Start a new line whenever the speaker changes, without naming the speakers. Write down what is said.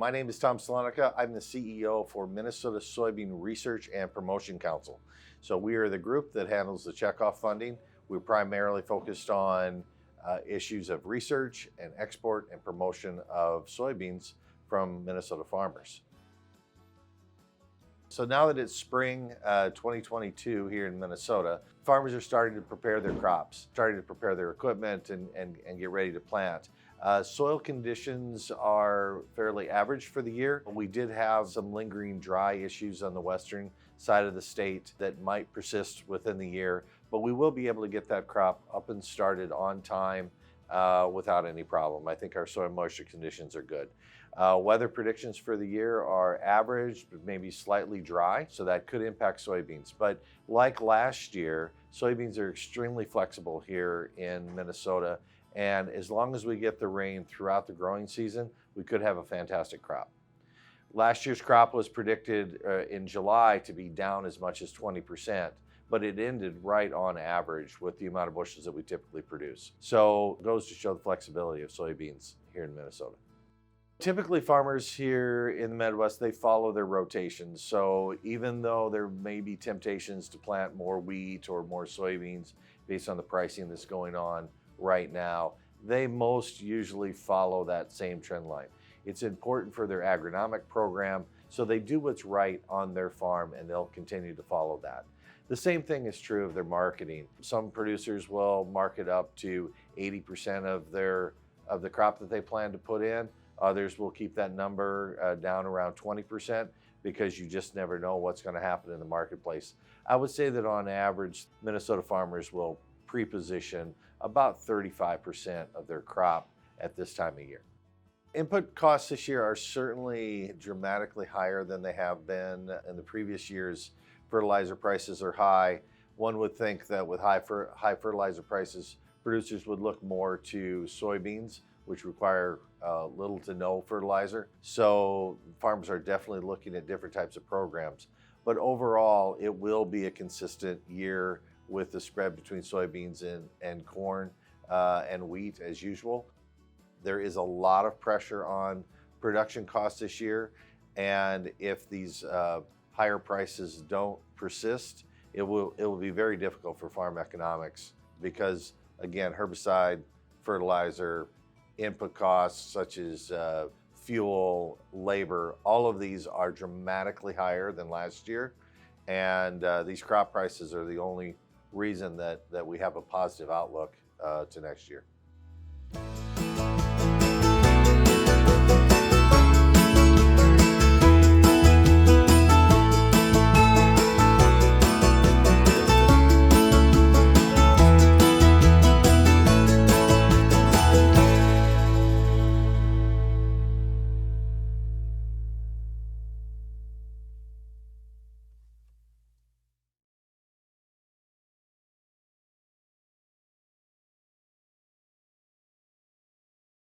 My name is Tom Slunecka. I'm the CEO for Minnesota Soybean Research and Promotion Council. So we are the group that handles the checkoff funding. We're primarily focused on issues of research and export and promotion of soybeans from Minnesota farmers. So now that it's spring 2022 here in Minnesota, farmers are starting to prepare their crops, starting to prepare their equipment and get ready to plant. Soil conditions are fairly average for the year. We did have some lingering dry issues on the western side of the state that might persist within the year, but we will be able to get that crop up and started on time without any problem. I think our soil moisture conditions are good. Weather predictions for the year are average, but maybe slightly dry, so that could impact soybeans. But like last year, soybeans are extremely flexible here in Minnesota, and as long as we get the rain throughout the growing season, we could have a fantastic crop. Last year's crop was predicted in July to be down as much as 20%, but it ended right on average with the amount of bushels that we typically produce. So it goes to show the flexibility of soybeans here in Minnesota. Typically, farmers here in the Midwest, they follow their rotations. So even though there may be temptations to plant more wheat or more soybeans based on the pricing that's going on right now, they most usually follow that same trend line. It's important for their agronomic program, so they do what's right on their farm and they'll continue to follow that. The same thing is true of their marketing. Some producers will market up to 80% of the crop that they plan to put in. Others will keep that number down around 20% because you just never know what's going to happen in the marketplace. I would say that on average, Minnesota farmers will pre-position about 35% of their crop at this time of year. Input costs this year are certainly dramatically higher than they have been in the previous years. Fertilizer prices are high. One would think that with high fertilizer prices, producers would look more to soybeans, which require little to no fertilizer. So farmers are definitely looking at different types of programs. But overall, it will be a consistent year with the spread between soybeans and corn and wheat as usual. There is a lot of pressure on production costs this year, and if these higher prices don't persist, it will be very difficult for farm economics because, again, herbicide, fertilizer, input costs such as fuel, labor, all of these are dramatically higher than last year, and these crop prices are the only reason that we have a positive outlook to next year.